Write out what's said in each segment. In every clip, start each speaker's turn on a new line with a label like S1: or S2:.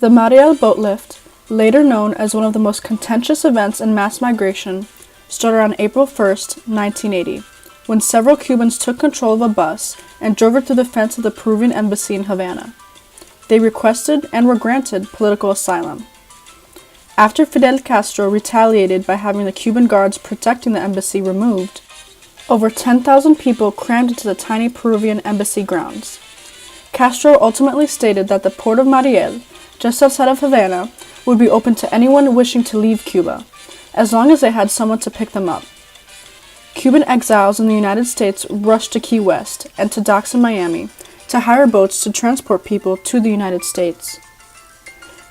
S1: The Mariel boat lift, later known as one of the most contentious events in mass migration, started on April 1st, 1980, when several Cubans took control of a bus and drove it through the fence of the Peruvian embassy in Havana. They requested and were granted political asylum. After Fidel Castro retaliated by having the Cuban guards protecting the embassy removed, over 10,000 people crammed into the tiny Peruvian embassy grounds. Castro ultimately stated that the port of Mariel, just outside of Havana, would be open to anyone wishing to leave Cuba, as long as they had someone to pick them up. Cuban exiles in the United States rushed to Key West and to docks in Miami to hire boats to transport people to the United States.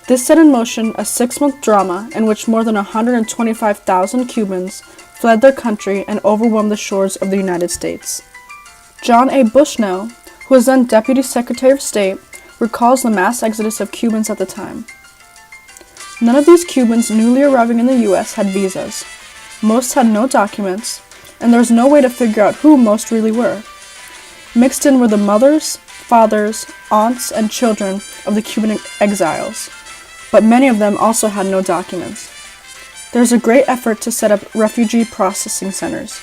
S1: This set in motion a 6-month drama in which more than 125,000 Cubans fled their country and overwhelmed the shores of the United States. John A. Bushnell, who was then Deputy Secretary of State, recalls the mass exodus of Cubans at the time. None of these Cubans newly arriving in the U.S. had visas. Most had no documents, and there was no way to figure out who most really were. Mixed in were the mothers, fathers, aunts, and children of the Cuban exiles, but many of them also had no documents. There was a great effort to set up refugee processing centers.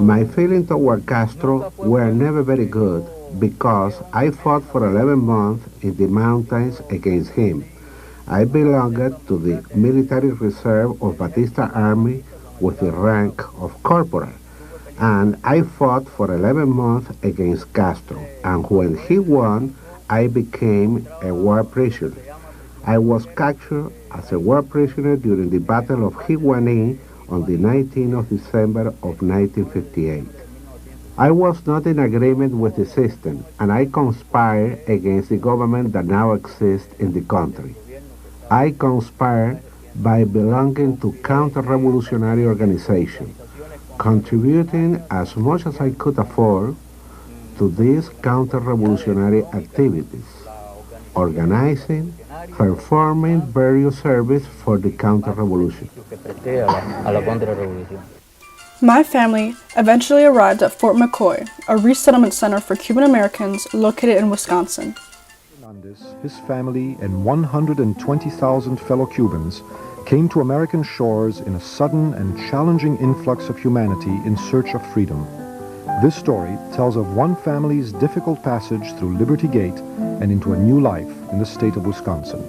S2: My feelings toward Castro were never very good because I fought for 11 months in the mountains against him. I belonged to the military reserve of Batista Army with the rank of corporal, and I fought for 11 months against Castro, and when he won, I became a war prisoner. I was captured as a war prisoner during the Battle of Higuaín on the 19th of December of 1958. I was not in agreement with the system, and I conspired against the government that now exists in the country. I conspired by belonging to counter-revolutionary organizations, contributing as much as I could afford to these counter-revolutionary activities, organizing, performing various services for the counter-revolution.
S1: My family eventually arrived at Fort McCoy, a resettlement center for Cuban Americans located in Wisconsin.
S3: Hernandez, his family, and 120,000 fellow Cubans came to American shores in a sudden and challenging influx of humanity in search of freedom. This story tells of one family's difficult passage through Liberty Gate and into a new life in the state of Wisconsin.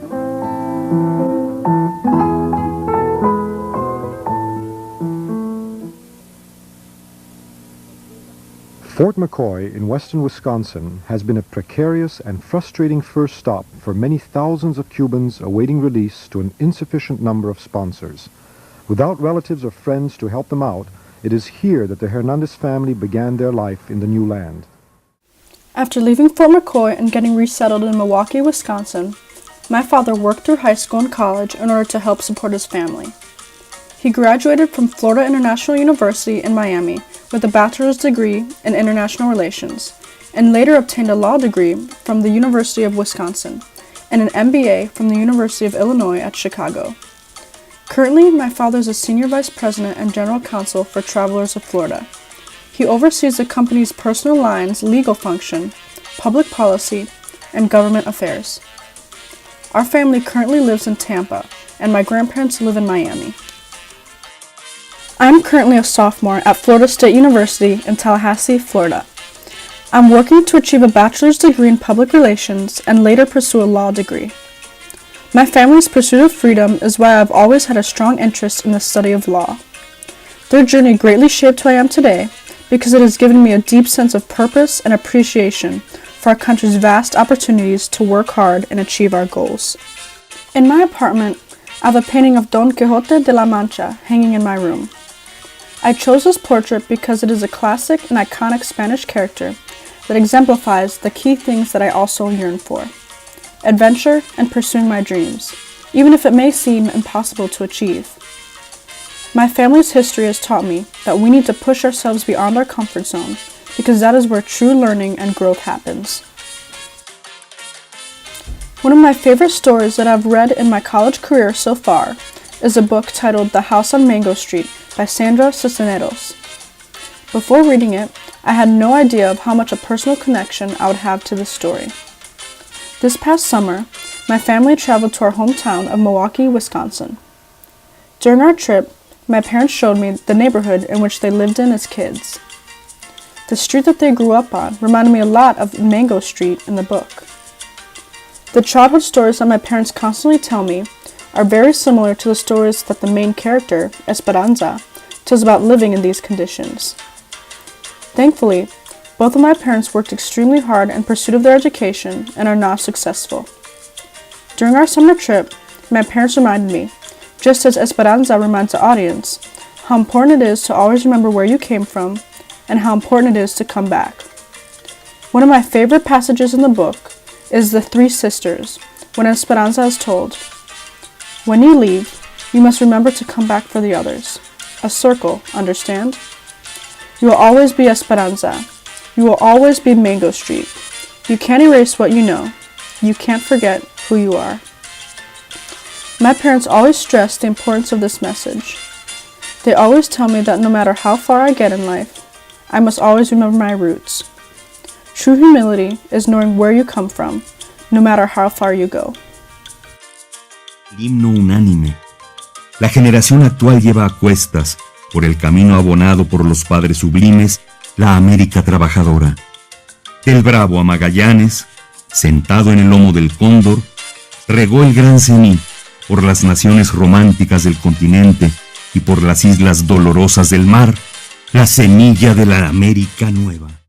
S3: Fort McCoy in western Wisconsin has been a precarious and frustrating first stop for many thousands of Cubans awaiting release to an insufficient number of sponsors. Without relatives or friends to help them out, it is here that the Hernandez family began their life in the new land.
S1: After leaving Fort McCoy and getting resettled in Milwaukee, Wisconsin, my father worked through high school and college in order to help support his family. He graduated from Florida International University in Miami with a bachelor's degree in international relations, and later obtained a law degree from the University of Wisconsin and an MBA from the University of Illinois at Chicago. Currently, my father is a senior vice president and general counsel for Travelers of Florida. He oversees the company's personal lines legal function, public policy, and government affairs. Our family currently lives in Tampa, and my grandparents live in Miami. I am currently a sophomore at Florida State University in Tallahassee, Florida. I'm working to achieve a bachelor's degree in public relations and later pursue a law degree. My family's pursuit of freedom is why I've always had a strong interest in the study of law. Their journey greatly shaped who I am today because it has given me a deep sense of purpose and appreciation for our country's vast opportunities to work hard and achieve our goals. In my apartment, I have a painting of Don Quixote de la Mancha hanging in my room. I chose this portrait because it is a classic and iconic Spanish character that exemplifies the key things that I also yearn for: adventure and pursuing my dreams, even if it may seem impossible to achieve. My family's history has taught me that we need to push ourselves beyond our comfort zone because that is where true learning and growth happens. One of my favorite stories that I've read in my college career so far is a book titled The House on Mango Street by Sandra Cisneros. Before reading it, I had no idea of how much a personal connection I would have to this story. This past summer, my family traveled to our hometown of Milwaukee, Wisconsin. During our trip, my parents showed me the neighborhood in which they lived in as kids. The street that they grew up on reminded me a lot of Mango Street in the book. The childhood stories that my parents constantly tell me are very similar to the stories that the main character, Esperanza, tells about living in these conditions. Thankfully, both of my parents worked extremely hard in pursuit of their education and are now successful. During our summer trip, my parents reminded me, just as Esperanza reminds the audience, how important it is to always remember where you came from and how important it is to come back. One of my favorite passages in the book is the three sisters, when Esperanza is told, "When you leave, you must remember to come back for the others. A circle, understand? You will always be Esperanza. You will always be Mango Street. You can't erase what you know. You can't forget who you are." My parents always stress the importance of this message. They always tell me that no matter how far I get in life, I must always remember my roots. True humility is knowing where you come from, no matter how far you go.
S4: El himno unánime. La generación actual lleva a cuestas, por el camino abonado por los padres sublimes, la América trabajadora. Del Bravo a Magallanes, sentado en el lomo del cóndor, regó el gran cenit por las naciones románticas del continente y por las islas dolorosas del mar, la semilla de la América nueva.